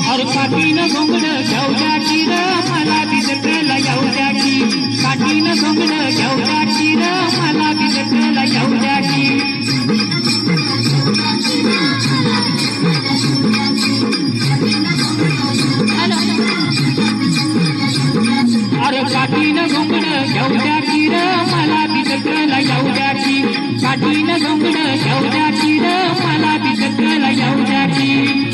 और काठीनं घोंगडं घेऊ द्या की र मला बी जत्रेला येऊ द्या की काठीनं घोंगडं घेऊ द्या की र मला बी जत्रेला येऊ द्या की अरे काठीनं घोंगडं घेऊ द्या की र मला बी जत्रेला येऊ द्या की काठीनं घोंगडं घेऊ द्या की र मला बी जत्रेला येऊ द्या की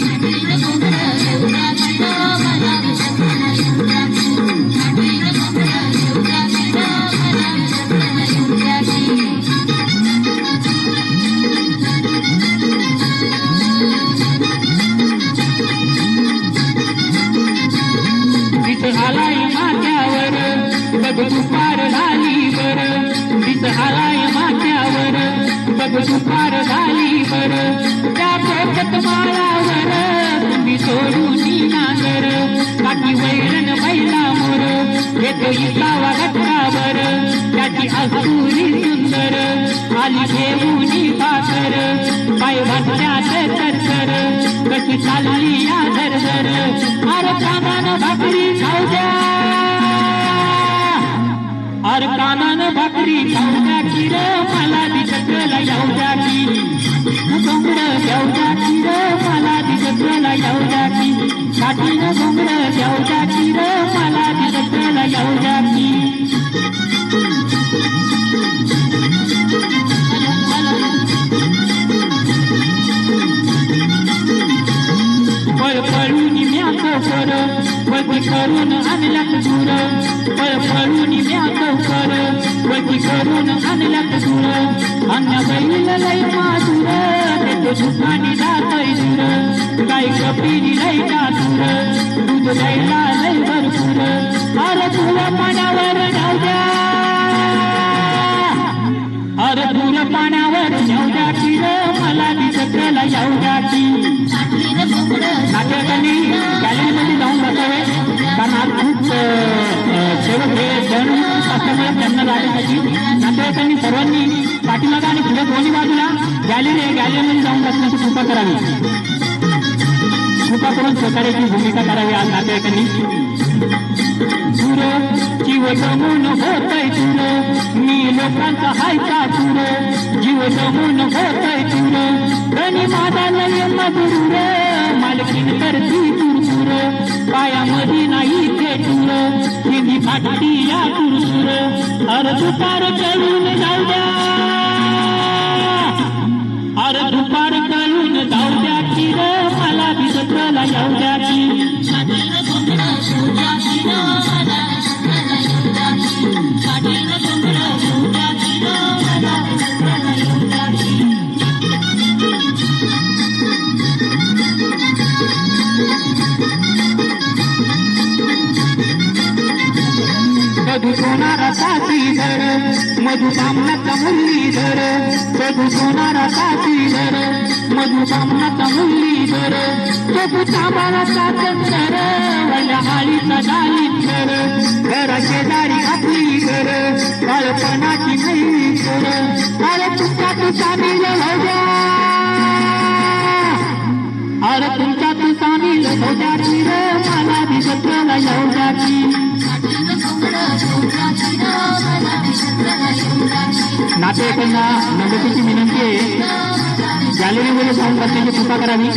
आलाय माथ्यावर बघ दुपार झाली बर तिथं आलाय माथ्यावर बघ दुपार झाली बर त्या पोपट माळावर तुम्ही सोडून नागर काठी वैरण बैला मोर येतो इसावा घटावर त्याची असूरी सुंदर आली घेऊन पाकर पाय भरण्यात तरतर कशी चालली या धरधर अरे कानानं भाकरी खाऊ द्या अरे कानानं भाकरी खाऊ द्या की र मला बी जत्रेला येऊ द्या की घोंगडं घेऊ द्या की र मला बी जत्रेला येऊ द्या की काठीनं घोंगडं घेऊ द्या की र मला बी जत्रेला येऊ द्या की पळपळून म्याचं कर वरती करून आणल्यात दूर पळपळून म्याचं कर वरती करून आणल्यात दूर अन्य बैल लय माधुर देतो सुखानी जातय दूर गाय कपिली लय कातूर दूध द्यायला लय भरपूर अरे तुला पाण्यावर जाऊ द्या अरे तुला पाण्यावर जाऊ द्या की र मला बी जत्रेला येऊ द्या की नाट्यकांनी गॅलरीमध्ये जाऊन बसावे कारण आज खूप सेवक हे सण असल्यामुळे त्यांना जाण्यासाठी नाट्यकांनी सर्वांनी पाठीमागा आणि पुढे दोन्ही बाजूला गॅलरीमध्ये जाऊन बसण्याची कृपा करावी कृपा करून सहकार्याची भूमिका करावी आज नाट्यकांनी दूर जीव जमून होतय दूर मी लोकांचा हायचा दूर जीव जमून होतय दूर धनी माझा लय मधुर मालकीन करती तुरतुर पायामध्ये नाही ते दूर हिंदी फाटती या तुरतुर अरे दुपार कळून जाऊ द्या अरे दुपार कळून जाऊ द्या की र मला बी जत्रेला येऊ द्या की मधु सोनारा साथीधर मधु बामणाचा मुरलीधर मधु सोनारा साथीधर मधु बामणाचा मुरलीधर प्रभू चांबाराचा चंदर वल्या आळीचा डालीधर घरा शेजारी आपली घर बाळपणाची नाही घर अरे तुमच्या तू सामील हो द्या अरे तुमच्या तू सामील हो द्या की र मला बी जत्रेला येऊ द्या की नातेवाईकांना नम्रतेची विनंती आहे गॅलरीमध्ये जाऊन बसण्याची कृपा करावी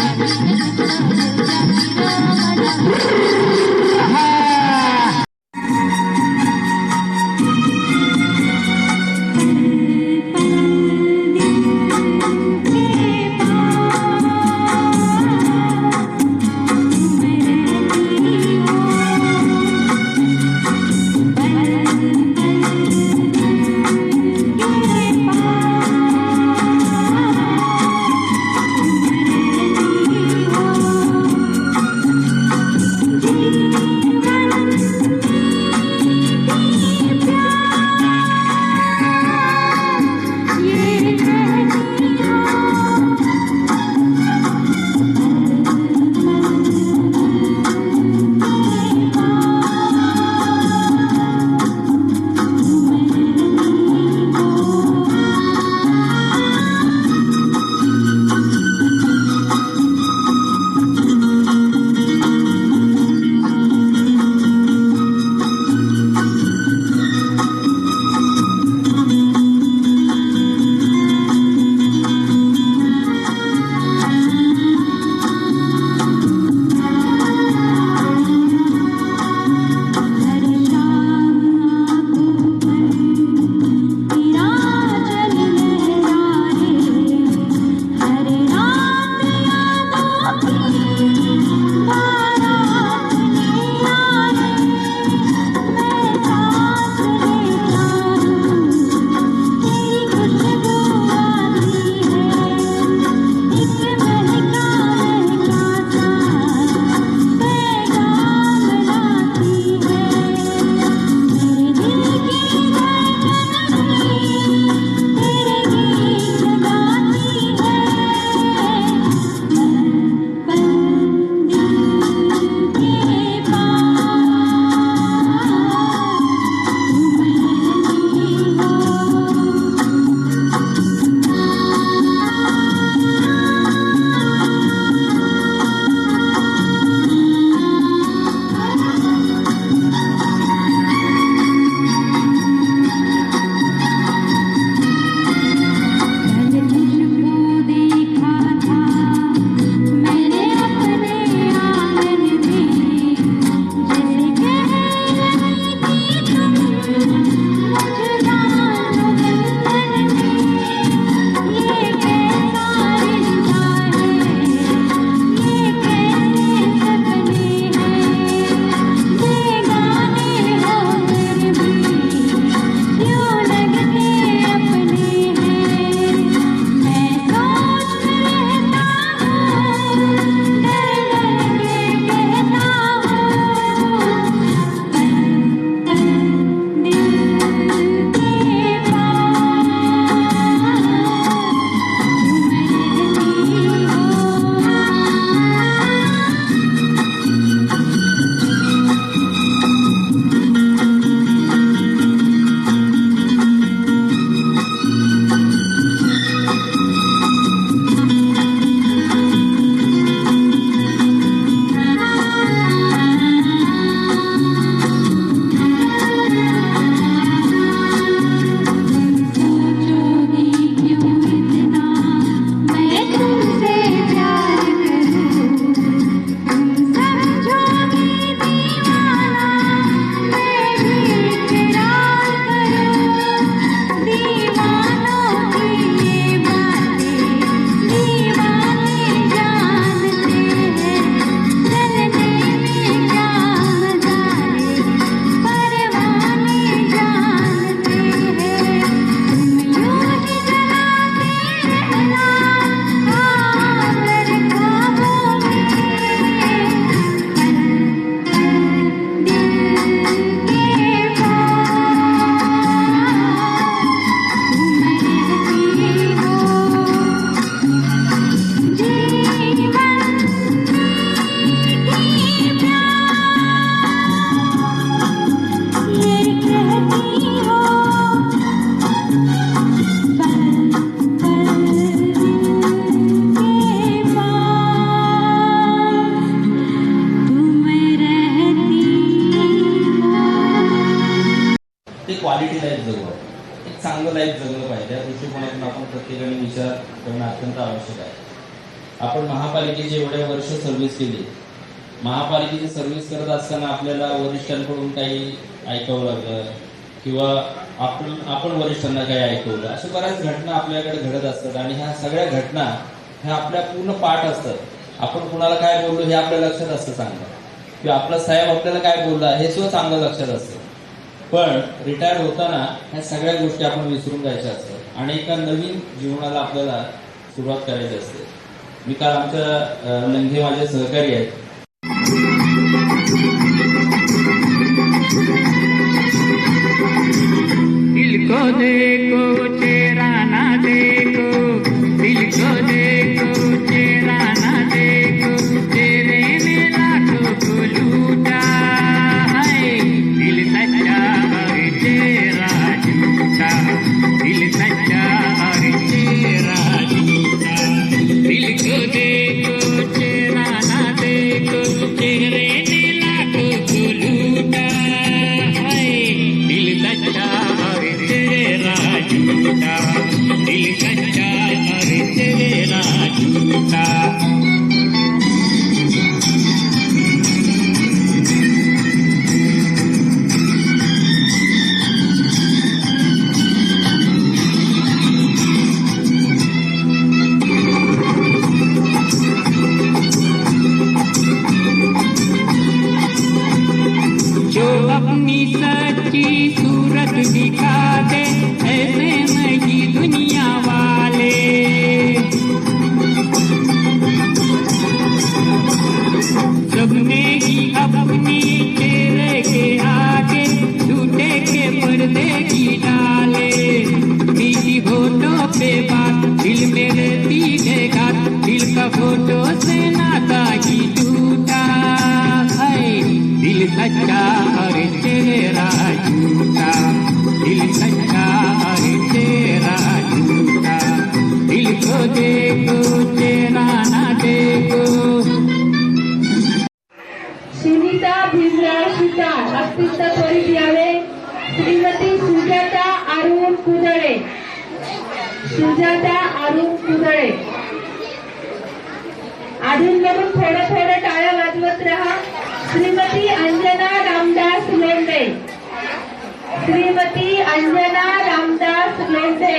क्वालिटी लाईफ जगू, एक चांगलं लाईफ जगलं पाहिजे. या दृष्टिकोनातून आपण प्रत्येकाने विचार करणं अत्यंत आवश्यक आहे. आपण महापालिकेची एवढ्या वर्ष सर्व्हिस केली. महापालिकेची सर्व्हिस करत असताना आपल्याला वरिष्ठांकडून काही ऐकावं लागलं किंवा आपण वरिष्ठांना काही ऐकवलं, अशा बऱ्याच घटना आपल्याकडे घडत असतात. आणि ह्या सगळ्या घटना ह्या आपल्या पूर्ण पाठ असतात. आपण कुणाला काय बोललो हे आपल्या लक्षात असतं चांगलं, किंवा आपला साहेब आपल्याला काय बोलला हे सुद्धा चांगलं लक्षात असतं. पण रिटायर्ड होताना ह्या सगळ्या गोष्टी आपण विसरून जायच्या असतात आणि एका नवीन जीवनाला आपल्याला सुरुवात करायची असते. मी काल आमच्या लंघे माझे सहकारी आहेत. दिल को देखो चेहरा ना देखो, दिल को देखो चेहरा ना देखो, तेरे में लाखों को लूटा है. दिल सच्चा और तेरा झूठा, दिल सच्चा और तेरा झूठा. दिल को देखो चेहरा ना देखो, चेहरे में लाखों को लूटा है. दिल सच्चा और तेरा झूठा, दिल सच्चा और तेरा झूठा. जो अपनी सच्ची सूरत दिखा दे ऐसे नहीं दुनिया वाले. सबने ही अपनी चेहरे के आगे झूठे के पर्दे की डाले. मीठी फोटो पे बात दिल में रहती है घात, दिल का फोटो से नाता ही टूटा है. दिल सच्चा और तेरा झूठा, दिल सच्चा और तेरा झूठा. दिल को देखो चेहरा ना देखो. सुनीता भीमराव सुतार अत्यंत त्वरित यावे. श्रीमती सुजाता अरुण कुदळे, सुजाता अरुण कुदळे. अजून बघून थोडं टाळ्या वाजवत राहा. श्रीमती अंजना रामदास लोंढे, श्रीमती अंजना रामदास लोंढे.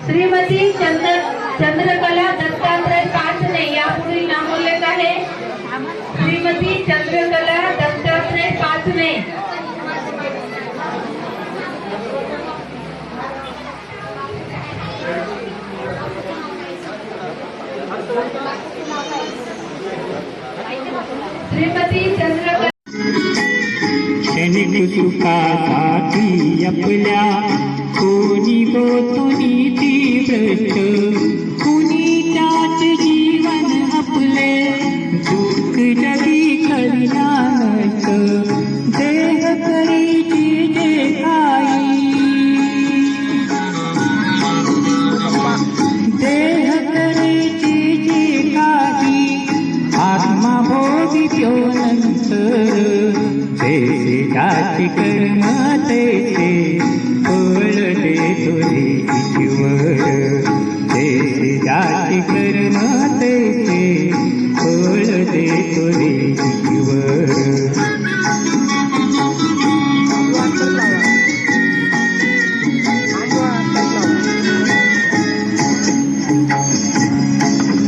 श्रीमती चंद्रकला दत्तात्रय पाचने यापुढील नामोल्लेख आहे. श्रीमती चंद्रकला दत्तात्रय पाचने. श्रीमती चंद्रकला. क्षणिक सुखासाठी आपल्या कोणी गोतुनी ती भ्रष्ट, कुणी त्याच जीवन आपले दुःख जगी करिना नष्ट. देह करीची जे काही, देह करीची जे काही, आत्मा भोगी त्यो नंतर. तेचे जाती कर्म तेचे फळ देतो ईश्वर. तेचे जाती कर्म तेचे फळ देतो